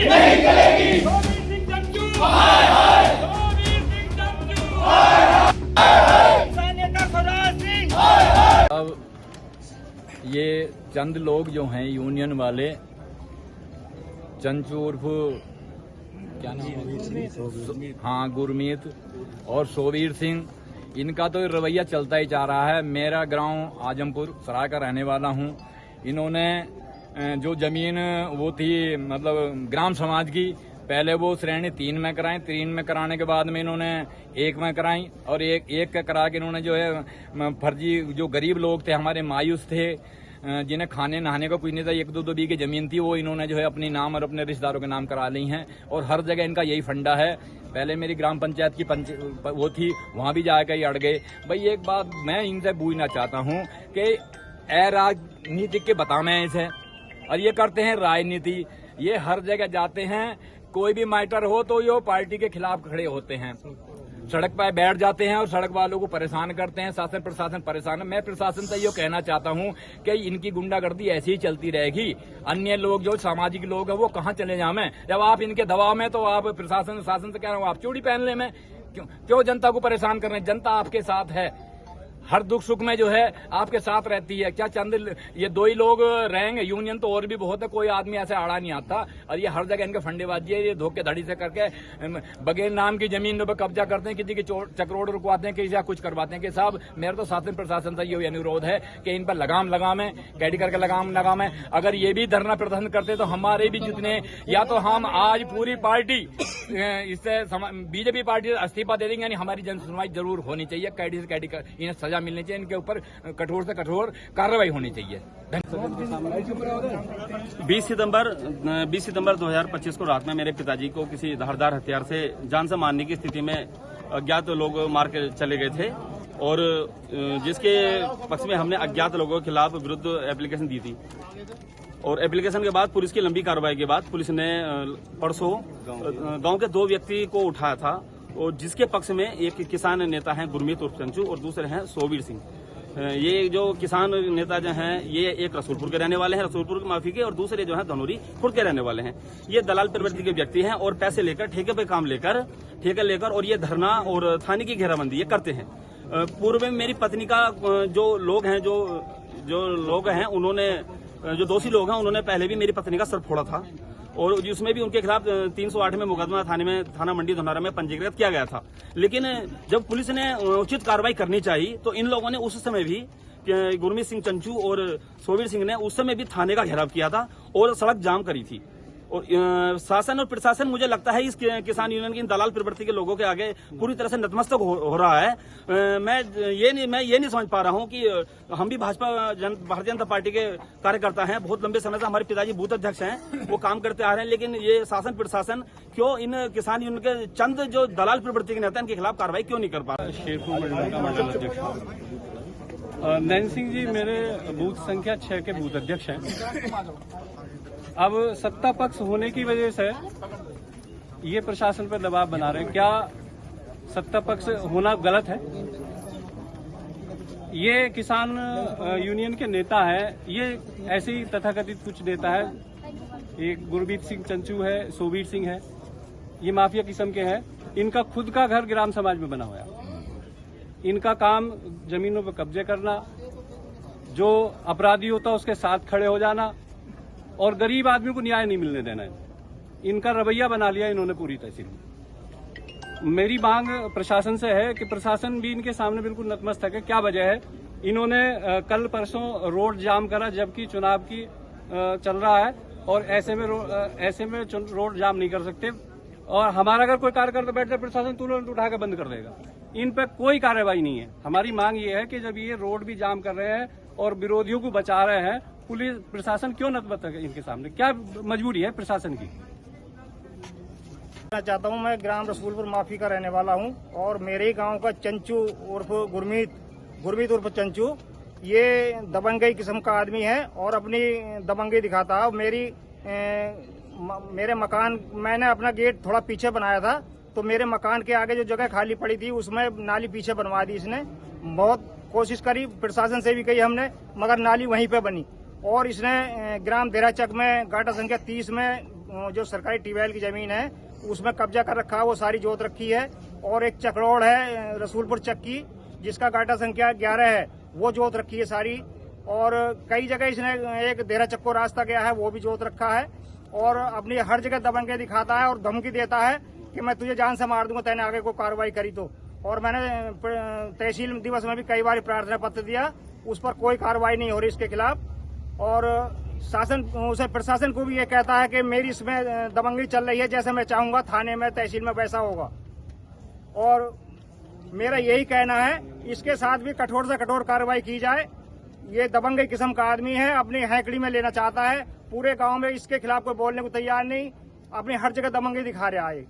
नहीं चलेगी। सोबीर सिंह चंचू हाय हाय सोबीर सिंह चंचू हाय हाय किसान नेता स्वराज सिंह। अब ये चंद लोग जो हैं यूनियन वाले, चंचू उर्फ क्या नाम है, हाँ गुरमीत और सोबीर सिंह, इनका तो रवैया चलता ही जा रहा है। मेरा गांव आजमपुर सराय का रहने वाला हूँ। इन्होंने जो जमीन वो थी मतलब ग्राम समाज की, पहले वो श्रेणी 3 में कराई, 3 में कराने के बाद में इन्होंने 1 में कराई और एक का करा के इन्होंने जो है फर्जी, जो गरीब लोग थे हमारे मायूस थे, जिन्हें खाने नहाने का कुछ नहीं था, 1-2 बीघे जमीन थी, वो इन्होंने जो है अपनी नाम और अपने रिश्तेदारों के नाम करा ली हैं। और हर जगह इनका यही फंडा है। पहले मेरी ग्राम पंचायत की वो थी, वहां भी जाकर ही अड़ गए। भाई एक बात मैं इनसे पूछना चाहता हूं कि राजनीतिक के बतावे इसे, और ये करते हैं राजनीति। ये हर जगह जाते हैं, कोई भी मैटर हो तो ये पार्टी के खिलाफ खड़े होते हैं, सड़क पर बैठ जाते हैं और सड़क वालों को परेशान करते हैं। शासन प्रशासन परेशान है। मैं प्रशासन से ये कहना चाहता हूं कि इनकी गुंडागर्दी ऐसी ही चलती रहेगी। अन्य लोग जो सामाजिक लोग हैं वो कहां चले जाएं? जब आप इनके दबाव में, तो आप प्रशासन शासन से कह रहे हो आप चूड़ी पहनने में क्यों जनता को परेशान कर रहे हैं? जनता आपके साथ है, हर दुख सुख में जो है आपके साथ रहती है। क्या चंद ये 2 ही लोग रहेंगे? यूनियन तो और भी बहुत है, कोई आदमी ऐसे आड़ा नहीं आता। और ये हर जगह इनके फंडेबाजी है। ये धोखेधड़ी से करके बगैर नाम की जमीन पर कब्जा करते हैं, किसी की चक्रोड़ रुकवाते हैं, किसी का कुछ करवाते हैं। कि साहब मेरा तो शासन प्रशासन से ये अनुरोध है कि इन पर लगाम है, कैडी करके लगाम है। अगर ये भी धरना प्रदर्शन करते तो हमारे भी जितने, या तो हम आज पूरी पार्टी इससे बीजेपी पार्टी इस्तीफा दे देंगे, यानी हमारी जन सुनवाई जरूर होनी चाहिए। कैडी से कैडी इन्हें सजा मिलनी चाहिए, इनके ऊपर कठोर से कठोर कार्रवाई होनी चाहिए। 20 सितंबर 2025 को रात में मेरे पिताजी को किसी धारदार हथियार से जान से मारने की स्थिति में अज्ञात लोग मार के चले गए थे, और जिसके पक्ष में हमने अज्ञात लोगों के खिलाफ विरुद्ध एप्लीकेशन दी थी। और एप्लीकेशन के बाद पुलिस की लंबी कार्रवाई के बाद पुलिस ने परसों गांव के 2 व्यक्ति को उठाया था, और जिसके पक्ष में एक किसान नेता हैं गुरमीत उर्फ चंचू और दूसरे हैं सोबीर सिंह। ये जो किसान नेता जो हैं ये एक रसूलपुर के रहने वाले हैं, रसूलपुर माफी के, और दूसरे जो हैं धनौरी खुर्द के रहने वाले हैं। ये दलाल प्रवृत्ति के व्यक्ति हैं और पैसे लेकर ठेके पे काम लेकर और ये धरना और थाने की घेराबंदी ये करते हैं। पूर्व में मेरी पत्नी का जो लोग हैं जो लोग हैं उन्होंने, जो दोषी लोग हैं उन्होंने पहले भी मेरी पत्नी का सर फोड़ा था, और जिसमें भी उनके खिलाफ 308 में मुकदमा थाना मंडी धनौरा में पंजीकृत किया गया था। लेकिन जब पुलिस ने उचित कार्रवाई करनी चाहिए तो इन लोगों ने उस समय भी, गुरमीत सिंह चंचू और सोबीर सिंह ने उस समय भी थाने का घेराव किया था और सड़क जाम करी थी। और शासन और प्रशासन मुझे लगता है इस किसान यूनियन की इन दलाल प्रवृत्ति के लोगों के आगे पूरी तरह से नतमस्तक हो रहा है। मैं ये नहीं समझ पा रहा हूं कि हम भी भारतीय जनता पार्टी के कार्यकर्ता हैं, बहुत लंबे समय से हमारे पिताजी बूथ अध्यक्ष हैं, वो काम करते आ रहे हैं, लेकिन ये शासन प्रशासन क्यों इन किसान यूनियन के चंद जो दलाल प्रवृत्ति के नेता हैं इनके खिलाफ कार्रवाई क्यों नहीं कर पा रहा? शेरपुर मंडल का मंडल अध्यक्ष नैन सिंह जी मेरे बूथ संख्या 6 के बूथ अध्यक्ष हैं। अब सत्ता पक्ष होने की वजह से ये प्रशासन पर दबाव बना रहे हैं। क्या सत्ता पक्ष होना गलत है? ये किसान यूनियन के नेता है, ये ऐसे ही तथाकथित कुछ नेता है। एक गुरमीत सिंह चंचू है, सोबीर सिंह है, ये माफिया किस्म के हैं। इनका खुद का घर ग्राम समाज में बना हुआ है। इनका काम जमीनों पर कब्जे करना, जो अपराधी होता है उसके साथ खड़े हो जाना, और गरीब आदमी को न्याय नहीं मिलने देना है। इनका रवैया बना लिया इन्होंने पूरी तहसील में। मेरी मांग प्रशासन से है कि प्रशासन भी इनके सामने बिल्कुल नतमस्तक है। क्या वजह है? इन्होंने कल परसों रोड जाम करा जबकि चुनाव की चल रहा है, और ऐसे में रोड जाम नहीं कर सकते। और हमारा अगर कोई कार्यकर्ता बैठता है प्रशासन तुरंत उठा कर बंद कर देगा। इन पर कोई कार्रवाई नहीं है। हमारी मांग ये है कि जब ये रोड भी जाम कर रहे हैं और विरोधियों को बचा रहे हैं, पुलिस प्रशासन क्यों नतमस्तक है इनके सामने? क्या मजबूरी है प्रशासन की? मैं चाहता हूं, मैं ग्राम रसूलपुर माफी का रहने वाला हूं, और मेरे ही गांव का चंचू उर्फ गुरमीत उर्फ चंचू ये दबंगई किस्म का आदमी है और अपनी दबंगई दिखाता है। मेरे मकान, मैंने अपना गेट थोड़ा पीछे बनाया था, तो मेरे मकान के आगे जो जगह खाली पड़ी थी उसमें नाली पीछे बनवा दी इसने। बहुत कोशिश करी, प्रशासन से भी कही हमने, मगर नाली वहीं पे बनी। और इसने ग्राम देराचक में गाटा संख्या 30 में जो सरकारी ट्यूबवेल की जमीन है उसमें कब्जा कर रखा है, वो सारी जोत रखी है। और एक चकरोड़ है रसूलपुर चक्की जिसका गाटा संख्या 11 है, वो जोत रखी है सारी। और कई जगह इसने एक देरा चक्को रास्ता गया है, वो भी जोत रखा है। और अपनी हर जगह दबंगे दिखाता है और धमकी देता है कि मैं तुझे जान से मार दूंगा तैने आगे को कार्रवाई करी तो। और मैंने तहसील दिवस में भी कई बार प्रार्थना पत्र दिया, उस पर कोई कार्रवाई नहीं हो रही इसके खिलाफ। और शासन उसे प्रशासन को भी ये कहता है कि मेरी इसमें दबंगी चल रही है, जैसे मैं चाहूंगा थाने में तहसील में वैसा होगा। और मेरा यही कहना है इसके साथ भी कठोर से कठोर कार्रवाई की जाए। ये दबंगी किस्म का आदमी है, अपनी हैकड़ी में लेना चाहता है। पूरे गांव में इसके खिलाफ कोई बोलने को तैयार नहीं, अपनी हर जगह दबंगी दिखा रहा है।